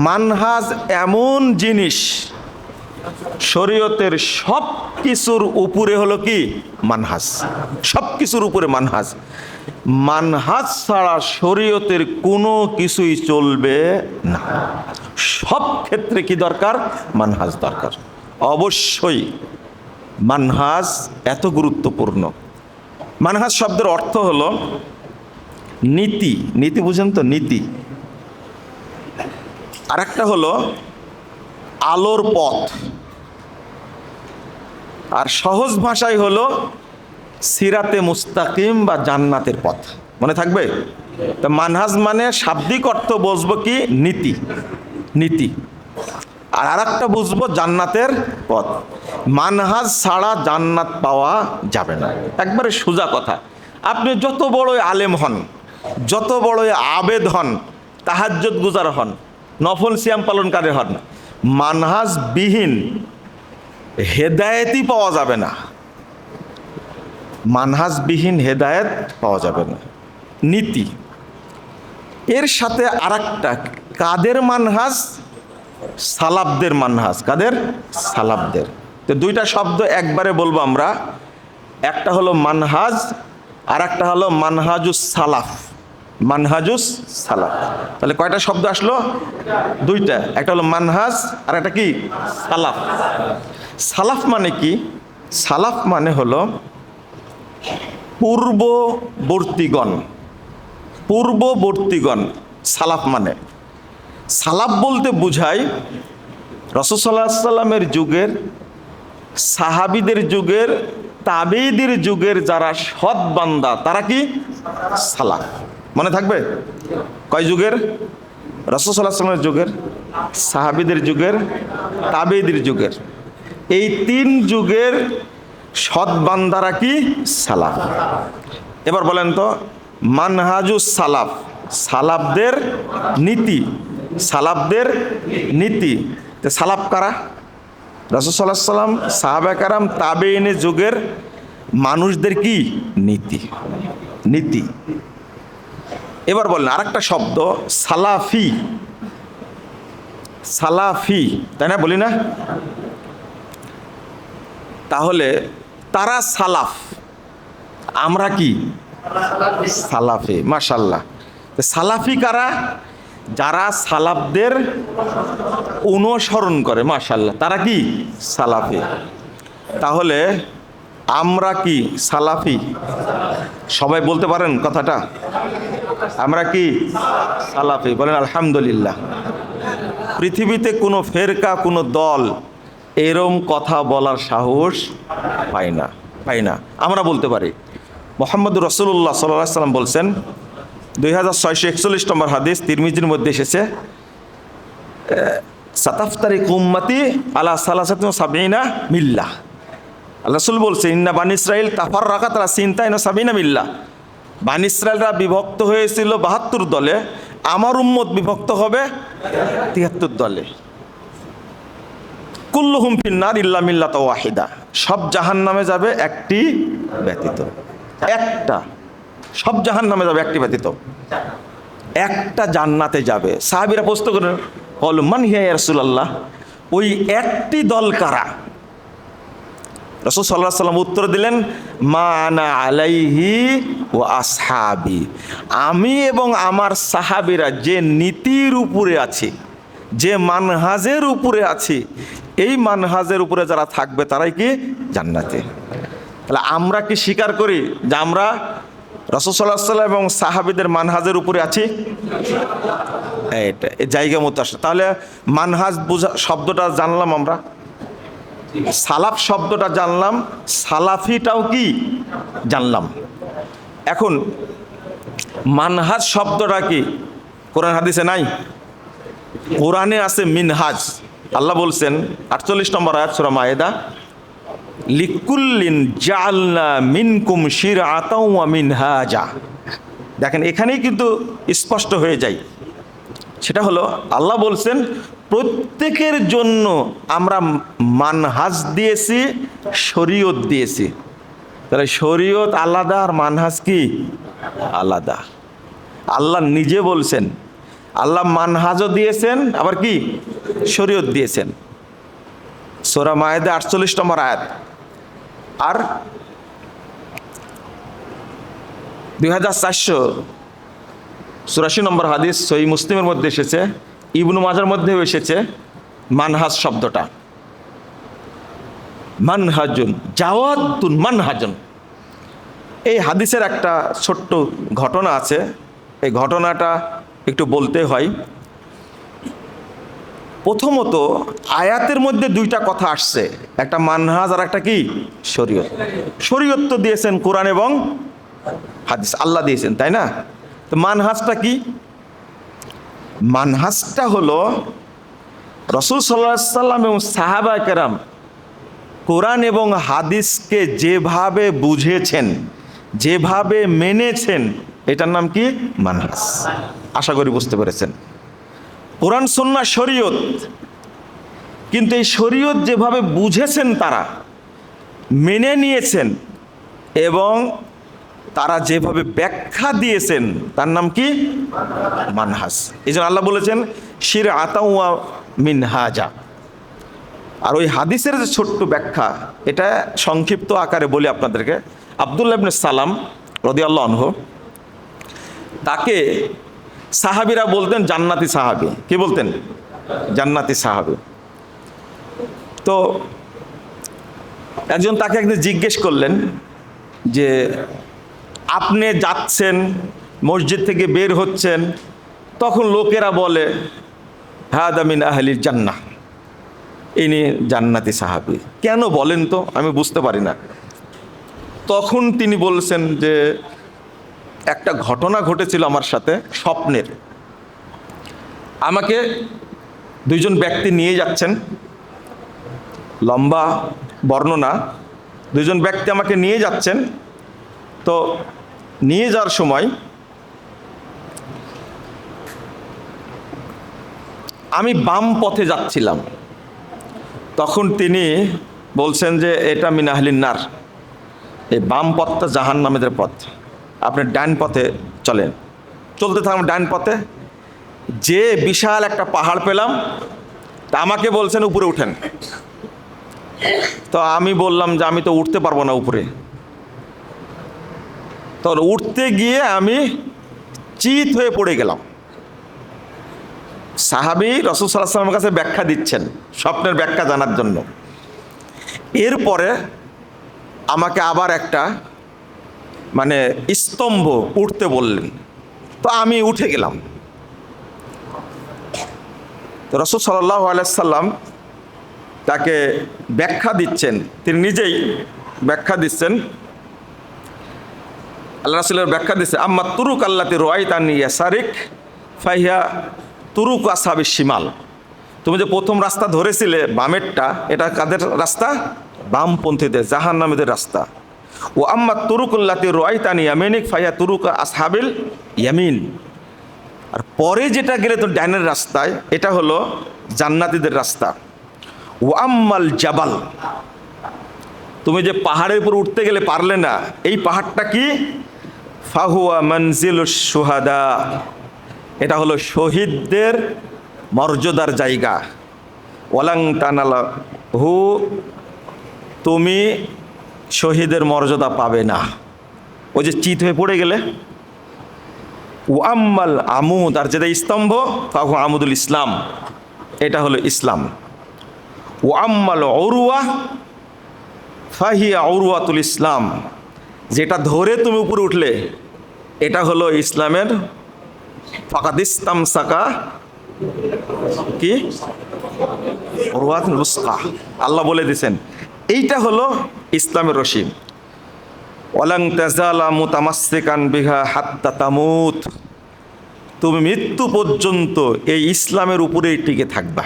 মানহাজ এমন জিনিস, শরীয়তের সব কিছুর উপরে হলো কি মানহাজ, সব কিছুর উপরে মানহাজ। মানহাজ ছাড়া শরীয়তের কোনো কিছুই চলবে না। সব ক্ষেত্রে কি দরকার? মানহাজ দরকার। অবশ্যই মানহাজ এত গুরুত্বপূর্ণ। মানহাজ শব্দের অর্থ হলো নীতি। নীতি বুঝেন তো? নীতি। আর একটা হলো আলোর পথ, আর সহজ ভাষায় হলো সিরাতে মুস্তাকিম বা জান্নাতের পথ। মনে থাকবে তো? মানহাজ মানে শাব্দিক অর্থ বুঝবো কি নীতি, নীতি। আর আরেকটা বুঝবো জান্নাতের পথ। মানহাজ ছাড়া জান্নাত পাওয়া যাবে না, একবারে সোজা কথা। আপনি যত বড়ই আলেম হন, যত বড়ই আবেদ হন, তাহাজ্জুদ গুজার হন, নফল সিয়াম পালনকারী হন, মানহাজ বিহীন হেদায়েতই পাওয়া যাবে না। মানহাজ বিহীন হেদায়েত পাওয়া যাবে না। নীতি। এর সাথে আরেকটা, কাদের মানহাজ? সালাফদের মানহাজ। কাদের? সালাফদের। তো দুইটা শব্দ একবারে বলবো আমরা। একটা হলো মানহাজ, আর একটা হলো মানহাজুস সালাফ। মানহাজুস সালাফ। তাহলে কয়টা শব্দ আসলো? দুইটা। একটা হলো মানহাজ, আর একটা কি সালাফ। সালাফ মানে কি? সালাফ মানে হলো পূর্ববর্তীগণ। পূর্ববর্তীগণ সালাফ মানে। সালাফ বলতে বুঝায় রাসূল সাল্লাল্লাহু আলাইহি সাল্লামের যুগের, সাহাবীদের যুগের, তাবেঈদের যুগের যারা সৎ বান্দা, তারা কি সালাফ। মনে থাকবে? কয় যুগের? রাসূল সাল্লাল্লাহু আলাইহি সাল্লামের যুগের, সাহাবীদের যুগের, তাবেঈদের যুগের। এই তিন যুগের সৎ বান্দারা কি সালাফ। এবার বলেন তো, মানহাজুস সালাফ, সালাফদের নীতি। সালাফদের নীতি। তো সালাফ কারা? রাসূল সাল্লাল্লাহু আলাইহি সাল্লাম, সাহাবা কেরাম, তাবেঈনের যুগের মানুষদের কি নীতি, নীতি। এবার বলেন আরেকটা শব্দ সালাফি। সালাফি, তাই না? বলি না? তাহলে তারা সালাফ, আমরা কি সালাফি। মাশাআল্লাহ। সালাফি কারা? যারা সালাফদের অনুসরণ করে। মাশাআল্লাহ, তারা কি সালাফি। তাহলে আমরা কি সালাফি? সবাই বলতে পারেন কথাটা? আমরা কি সালাফি? বলেন আলহামদুলিল্লাহ। পৃথিবীতে কোনো ফেরকা, কোনো দল এরম কথা বলার সাহস পায় না, পায় না। আমরা বলতে পারি। মুহাম্মদুর রাসূলুল্লাহ সাল্লাল্লাহু আলাইহি সাল্লাম বলছেন, 2641 নম্বর হাদিস, তিরমিজির মধ্যে এসেছে, সাতাফতারিকু উম্মতি আলা সালাসাতিন ওয়া সাবঈনা মিল্লাহ। আল্লাহ রাসূল বলছে, ইন্না বানি ইসরাঈল তাফাররাকাত আলা সিনতাইন ওয়া সাবঈনা মিল্লাহ। বানি ইসরাঈলরা বিভক্ত হয়েছিল 72 দলে, আমার উম্মত বিভক্ত হবে 73 দলে। কুল্লুহুম ফিন্নার ইল্লা মিল্লাতা ওয়াহিদা। সব জাহান্নামে যাবে একটি ব্যতীত। একটা, সব জাহান্নামে যাবে একটি ব্যতীত। একটা জান্নাতে যাবে। সাহাবীরা প্রশ্ন করেন, ক্বালু মান হিয়া ইয়া রাসূলুল্লাহ, ওই একটি দল কারা? রাসূল সাল্লাল্লাহু আলাইহি ওয়াসাল্লাম উত্তর দিলেন, মা আনা আলাইহি ওয়া আসহাবি। আমি এবং আমার সাহাবীরা যে নীতির উপরে আছি, যে মানহাজের উপরে আছি, এই মানহাজের উপরে যারা থাকবে তারাই কি জান্নাতে। তাহলে আমরা কি স্বীকার করি যে আমরা রাসূল সাল্লাল্লাহু আলাইহি ওয়াসাল্লাম এবং সাহাবীদের মানহাজের উপরে আছি? এটা এই জায়গা মতো আসে। তাহলে মানহাজ বুঝা শব্দটা জানলাম আমরা, সালাফ শব্দটা জানলাম, সালাফিটাও কি জানলাম। এখন মানহাজ শব্দটা কি কোরআন হাদিসে নাই? কোরআনে আছে মিনহাজ। আল্লাহ বলছেন 48 নম্বর আয়াত সূরা মায়েদা, লিকুল্লিন জাআলনা মিনকুম শিরআতাও ওয়া মিনহাজা। দেখেন এখানেই কিন্তু স্পষ্ট হয়ে যায়। সেটা হলো আল্লাহ বলছেন প্রত্যেকের জন্য আমরা মানহাজ দিয়েছি, শরীয়ত দিয়েছি। তাহলে শরীয়ত আলাদা আর মানহাজ কি আলাদা। আল্লাহ নিজে বলছেন, আল্লাহ মানহাজও দিয়েছেন, আবার কি শরীয়ত দিয়েছেন। সূরা মায়েদা 48 নম্বর আয়াত। আর 2484 নম্বর হাদিস সহিহ মুসলিমের মধ্যে এসেছে, ইবনু মাজার মধ্যেও এসেছে মানহাজ শব্দটা। মানহাজুন জাওয়াতুন মানহাজুন। এই হাদিসের একটা ছোট্ট ঘটনা আছে, এই ঘটনাটা একটু বলতে হয়। প্রথমত আয়াতের মধ্যে দুইটা কথা আসছে, একটা মানহাজ আর একটা কি শরীয়ত। শরীয়ত তো দিয়েছেন কোরআন এবং হাদিস, আল্লাহ দিয়েছেন, তাই না? তো মানহাজটা কি? মানহাজটা হলো রাসূল সাল্লাল্লাহু আলাইহি সাল্লাম এবং সাহাবায়ে কেরাম কোরআন এবং হাদিসকে যেভাবে বুঝেছেন, যেভাবে মেনেছেন, এটার নাম কি মানহাজ। আশা করি বুঝতে পেরেছেন। কোরআন সুন্নাহ শরীয়ত, কিন্তু এই শরীয়ত যেভাবে বুঝেছেন, তারা মেনে নিয়েছেন এবং তারা যেভাবে ব্যাখ্যা দিয়েছেন, তার নাম কি মানহাজ। এই জন্য আল্লাহ বলেছেন শিরআতাও ওয়া মিনহাজা। আর ওই হাদিসের যে ছোট্ট ব্যাখ্যা, এটা সংক্ষিপ্ত আকারে বলি আপনাদেরকে। আব্দুল্লাহ ইবনে সালাম রাদিয়াল্লাহু আনহু, তাকে সাহাবীরা বলতেন জান্নাতি সাহাবী। কি বলতেন? জান্নাতি সাহাবী। তো একজন তাকে একদিন জিজ্ঞেস করলেন যে আপনি যাচ্ছেন, মসজিদ থেকে বের হচ্ছেন, তখন লোকেরা বলে হাদা মিন আহলিল জান্নাহ, ইনি জান্নাতি সাহাবী। কেন বলেন তো? আমি বুঝতে পারি না। তখন তিনি বলছেন যে একটা ঘটনা ঘটেছিল আমার সাথে স্বপ্নের। আমাকে দুইজন ব্যক্তি নিয়ে যাচ্ছেন, লম্বা বর্ণনা। দুইজন ব্যক্তি আমাকে নিয়ে যাচ্ছেন। তো নিয়ে যাওয়ার সময় আমি বাম পথে যাচ্ছিলাম। তখন তিনি বলছেন যে এটা মিন আহলিন নার, এই বাম পথটা জাহান্নামীদের পথ, আপনি ডান পথে চলেন। চলতে থাকলাম ডান পথে, যে বিশাল একটা পাহাড় পেলাম, তা আমাকে বলছেন উপরে উঠেন। তো আমি বললাম যে আমি তো উঠতে পারবো না উপরে। তো উঠতে গিয়ে আমি চিত হয়ে পড়ে গেলাম। সাহাবী রাসূল সাল্লাল্লাহু আলাইহি ওয়াসাল্লামের কাছে ব্যাখ্যা দিচ্ছেন, স্বপ্নের ব্যাখ্যা জানার জন্য। এরপরে আমাকে আবার একটা স্তম্ভ উঠতে বললেন। তো আমি উঠে গেলাম। তো রাসূল সাল্লাল্লাহু আলাইহি ওয়াসাল্লাম তাকে ব্যাখ্যা দিচ্ছেন, তিনি নিজেই ব্যাখ্যা দিচ্ছেন। আল্লাহ রাসূলের ব্যাখ্যা দিচ্ছে, আম্মা তুরুক আল্লাতি রাআইতানি ইয়াসারিক ফাহিয়া তুরুক আসহাবিশ শিমাল। তুমি যে প্রথম রাস্তা ধরেছিলে বামেরটা, এটা কাদের রাস্তা? বামপন্থীদের, জাহান্নামীদের রাস্তা। ও আম্মা তুরুকুল্লাতি রাআইতানি ইয়ামিনিক ফাহিয়া তুরুক আসহাবিল ইয়ামিন। আর পরে যেটা গেলে তো ডানের রাস্তায়, এটা হলো জান্নাতীদের রাস্তা। ও আম্মাল জাবাল, তুমি যে পাহাড়ের উপর উঠতে গেলে পারলে না, এই পাহাড়টা কি? ফাহুয়া মানজিলুশ শুহাদা, এটা হলো শহীদদের মর্যাদার জায়গা। ওয়ালাং তানালাহু, তুমি শহীদের মর্যাদা পাবে না, ওই যে চিত হয়ে পড়ে গেলে। ওয়াম্মাল আমুদ, আর যেটা স্তম্ভ, ফাহু আমুদুল ইসলাম, এটা হলো ইসলাম। ওয়াম্মাল উরওয়া ফাহিয়া উরওয়াতুল ইসলাম, যেটা ধরে তুমি উপরে উঠলে, এটা হলো ইসলামের ফাকাদ ইসতামসাকা কি উরওয়াতুল উসকা, আল্লাহ বলে দিয়েছেন এইটা হলো ইসলামের রশি। ওয়ালাং তাজালা মুতামাসসিকান বিহা হাত্তা তামুত, তুমি মৃত্যু পর্যন্ত এই ইসলামের উপরেই টিকে থাকবা।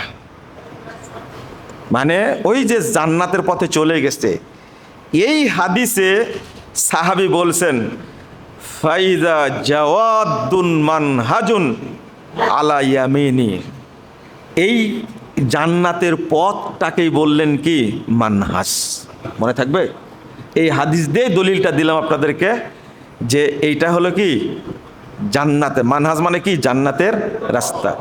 মানে ওই যে জান্নাতের পথে চলে গেছে। এই হাদিসে সাহাবী বলছেন ফাইদা জাওয়াদুন মানহাজুন আলা ইয়ামিনি, এই জান্নাতের পথটাকেই বললেন কি মানহাজ। মনে থাকবে? এই হাদিস দিয়ে দলিলটা দিলাম আপনাদেরকে যে এইটা হলো কি জান্নাতে, মানহাজ মানে কি? জান্নাতের রাস্তা।